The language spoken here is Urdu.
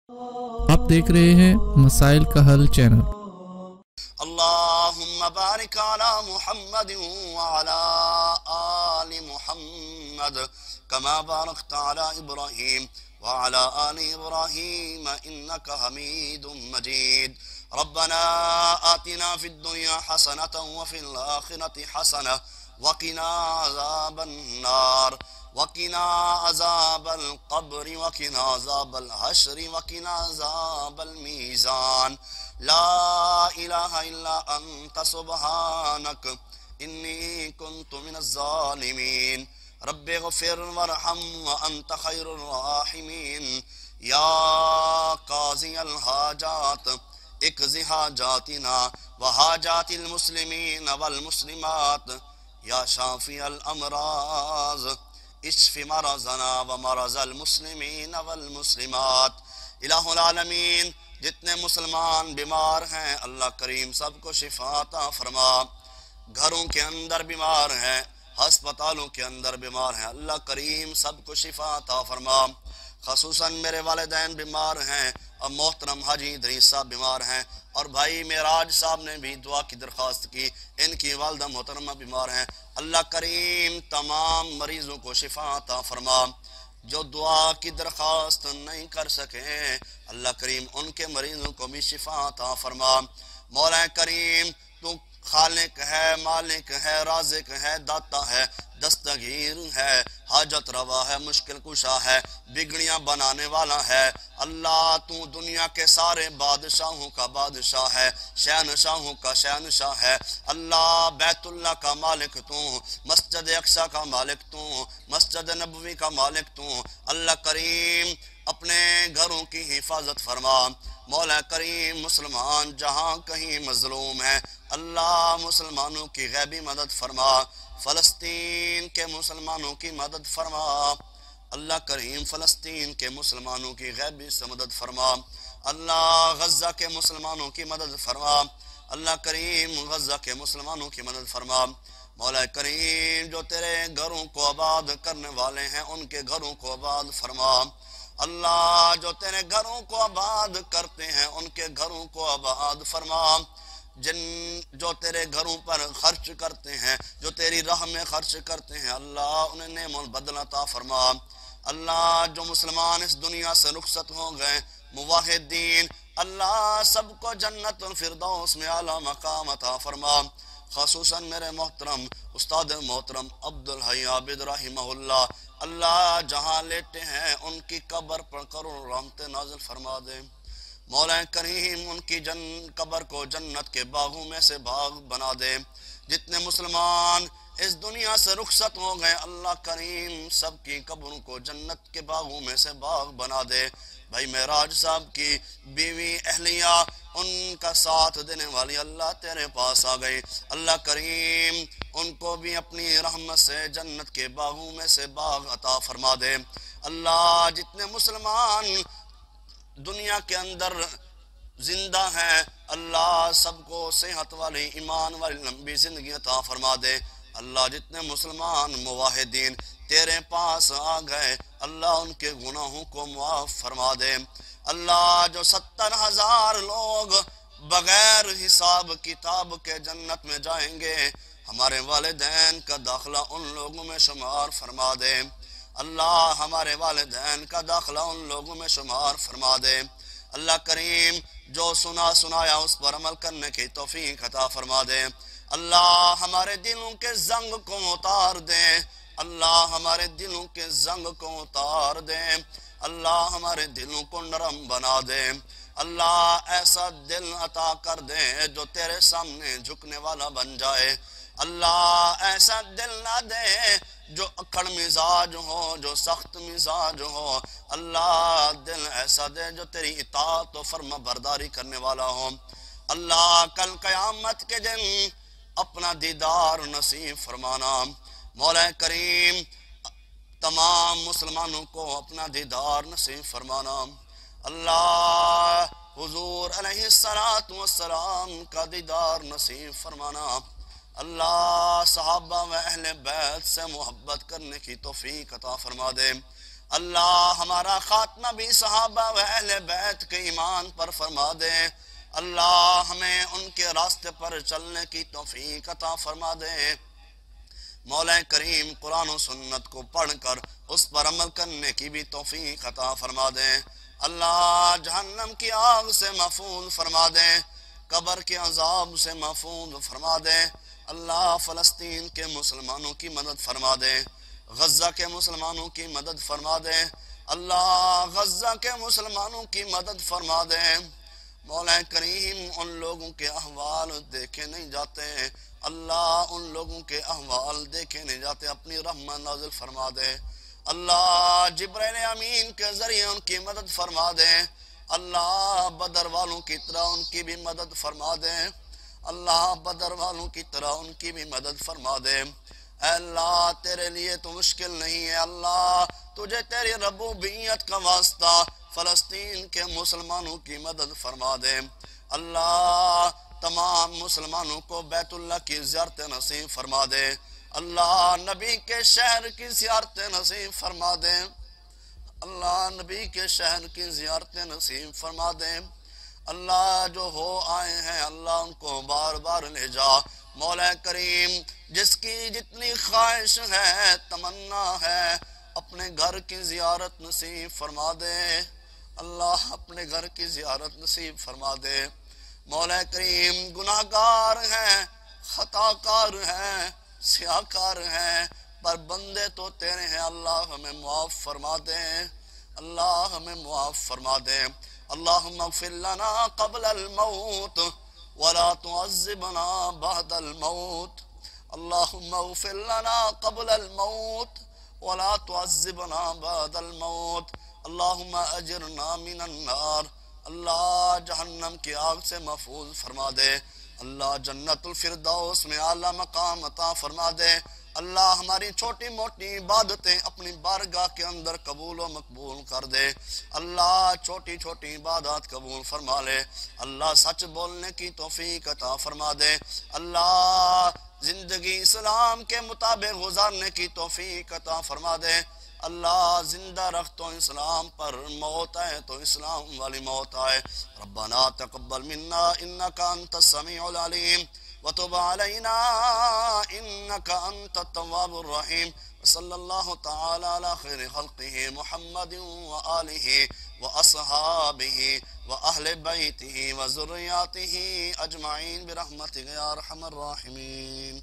آپ دیکھ رہے ہیں مسائل کا حل چینل۔ اللهم بارك على محمد وعلى آل محمد كما باركت على إبراهيم وعلى آل إبراهيم إنك حميد مجيد. ربنا آتنا في الدنيا حسنة وفي الآخرة حسنة وقنا عذاب النار وقنا عذاب القبر وقنا عذاب الحشر وقنا عذاب الميزان. لا إله إلا أنت سبحانك إني كنت من الظالمين. رب اغفر وارحم وأنت خير الراحمين. يا قاضي الحاجات اقض حاجاتنا وحاجات المسلمين والمسلمات. يا شافي الأمراض اشف مرضنا ومرض المسلمین والمسلمات. الہ العالمین جتنے مسلمان بیمار ہیں اللہ کریم سب کو شفا عطا فرما. گھروں کے اندر بیمار ہیں، ہسپتالوں کے اندر بیمار ہیں، اللہ کریم سب کو شفا عطا فرما. خصوصاً میرے والدین بیمار ہیں اور محترم حاجی ادریس صاحب بیمار ہیں، اور بھائی معراج صاحب نے بھی دعا کی درخواست کی، ان کی والدہ محترمہ بیمار ہیں. اللہ کریم تمام مریضوں کو شفا عطا فرما. جو دعا کی درخواست نہیں کر سکیں اللہ کریم ان کے مریضوں کو بھی شفا عطا فرما. مولا کریم تو خالق ہے، مالک ہے، رازق ہے، داتا ہے، دستگیر ہے، حاجت روا ہے، مشکل کشا ہے، بگڑیاں بنانے والا ہے. اللہ تو دنیا کے سارے بادشاہوں کا بادشاہ ہے، شہنشاہوں کا شہنشاہ ہے. اللہ بیت اللہ کا مالک تو، مسجد اقصی کا مالک تو، مسجد نبوی کا مالک تو. اللہ کریم اپنے گھروں کی حفاظت فرما. مولا کریم مسلمان جہاں کہیں مظلوم ہیں اللہ مسلمانوں کی غیبی مدد فرما. فلسطین کے مسلمانوں کی مدد فرما. اللہ کریم فلسطین کے مسلمانوں کی غیبی سے مدد فرما. اللہ غزہ کے مسلمانوں کی مدد فرما. اللہ کریم غزہ کے مسلمانوں کی مدد فرما. مولا کریم جو تیرے گھروں کو آباد کرنے والے ہیں ان کے گھروں کو آباد فرما. اللہ جو تیرے گھروں کو آباد کرتے ہیں ان کے گھروں کو آباد فرما. جن جو تیرے گھروں پر خرچ کرتے ہیں، جو تیری راہ میں خرچ کرتے ہیں اللہ انہیں نعم البدل عطا فرما. اللہ جو مسلمان اس دنیا سے رخصت ہو گئے موحدین اللہ سب کو جنت الفردوس میں اعلیٰ مقام عطا فرما. خصوصاً میرے محترم استاد محترم عبدالحی عابد رحمہ اللہ اللہ جہاں لیٹے ہیں ان کی قبر پر کروڑ رحمت نازل فرما دے. مولا کریم ان کی قبر کو جنت کے باغوں میں سے باغ بنا دے. جتنے مسلمان اس دنیا سے رخصت ہو گئے اللہ کریم سب کی قبروں کو جنت کے باغوں میں سے باغ بنا دے. بھائی معراج صاحب کی بیوی اہلیہ ان کا ساتھ دینے والی اللہ تیرے پاس آ گئی. اللہ کریم ان کو بھی اپنی رحمت سے جنت کے باغوں میں سے باغ عطا فرما دے. اللہ جتنے مسلمان دنیا کے اندر زندہ ہیں اللہ سب کو صحت والی ایمان والی لمبی زندگی عطا فرما دے. اللہ جتنے مسلمان موحدین تیرے پاس آ گئے اللہ ان کے گناہوں کو معاف فرما دے. اللہ جو 70,000 لوگ بغیر حساب کتاب کے جنت میں جائیں گے ہمارے والدین کا داخلہ ان لوگوں میں شمار فرما دے. اللہ ہمارے والدین کا داخلہ ان لوگوں میں شمار فرما دے. اللہ کریم جو سنایا اس پر عمل کرنے کی توفیق عطا فرما دے. اللہ ہمارے دلوں کے زنگ کو اتار دے. اللہ ہمارے دلوں کے زنگ کو اتار دے. اللہ ہمارے دلوں کو نرم بنا دے. اللہ ایسا دل عطا کر دے جو تیرے سامنے جھکنے والا بن جائے. اللہ ایسا دل نہ دے جو اکڑ مزاج ہو، جو سخت مزاج ہو. اللہ دل ایسا دے جو تیری اطاعت و فرما برداری کرنے والا ہو. اللہ کل قیامت کے دن اپنا دیدار نصیب فرمانا. مولا کریم تمام مسلمانوں کو اپنا دیدار نصیب فرمانا. اللہ حضور علیہ السلام کا دیدار نصیب فرمانا. اللہ صحابہ و اہل بیت سے محبت کرنے کی توفیق عطا فرما دے. اللہ ہمارا خاتمہ بھی صحابہ و اہل بیت کے ایمان پر فرما دے۔ اللہ ہمیں ان کے راستے پر چلنے کی توفیق عطا فرما دے۔ مولا کریم قرآن و سنت کو پڑھ کر اس پر عمل کرنے کی بھی توفیق عطا فرما دے۔ اللہ جہنم کی آگ سے محفوظ فرما دے، قبر کے عذاب سے محفوظ فرما دے۔ اللہ فلسطین کے مسلمانوں کی مدد فرما دے، غزہ کے مسلمانوں کی مدد فرما دے۔ اللہ غزہ کے مسلمانوں کی مدد فرما دے۔ مولا کریم ان لوگوں کے احوال دیکھے نہیں جاتے، اللہ ان لوگوں کے احوال دیکھے نہیں جاتے، اپنی رحمت نازل فرما دے۔ اللہ جبرائیل امین کے ذریعے ان کی مدد فرما دے۔ اللہ بدر والوں کی طرح ان کی بھی مدد فرما دے۔ اللہ بدر والوں کی طرح ان کی بھی مدد فرما دے۔ اے اللہ تیرے لیے تو مشکل نہیں ہے، اللہ تجھے تیری ربوبیت کا واسطہ فلسطین کے مسلمانوں کی مدد فرما دے۔ اللہ تمام مسلمانوں کو بیت اللہ کی زیارت نصیب فرما دے۔ اللہ نبی کے شہر کی زیارت نصیب فرما دے۔ اللہ نبی کے شہر کی زیارت نصیب فرما دے۔ اللہ جو ہو آئے ہیں اللہ ان کو بار بار لے جا۔ مولا کریم جس کی جتنی خواہش ہے تمنا ہے اپنے گھر کی زیارت نصیب فرما دے۔ اللہ اپنے گھر کی زیارت نصیب فرما دے۔ مولا کریم گناہگار ہیں، خطاکار ہیں، سیاہکار ہیں، پر بندے تو تیرے ہیں، اللہ ہمیں معاف فرما دے۔ اللہ ہمیں معاف فرما دے۔ اللہم اغفر لنا قبل الموت ولا تعذبنا بعد الموت۔ اللہم اغفر لنا قبل الموت ولا تعذبنا بعد الموت۔ اللہم اجرنا من النار۔ اللہ جہنم کی آگ سے محفوظ فرما دے۔ اللہ جنت الفردوس میں اعلیٰ مقام عطا فرما دے۔ اللہ ہماری چھوٹی موٹی عبادتیں اپنی بارگاہ کے اندر قبول و مقبول کر دے۔ اللہ چھوٹی چھوٹی عبادات قبول فرما لے۔ اللہ سچ بولنے کی توفیق عطا فرما دے۔ اللہ زندگی اسلام کے مطابق گزارنے کی توفیق عطا فرما دے۔ اللہ زندہ رکھ تو اسلام پر، موت آئے تو اسلام والی موت آئے۔ ربنا تقبل منا انکا انت السمیع العلیم وتب علینا انکا انت التواب الرحیم۔ صلی اللہ تعالی علی خیر خلقہ محمد وآلہ واصحابہ واہل بیتہ وذریاتہ اجمعین برحمتک یا ارحم الراحمین۔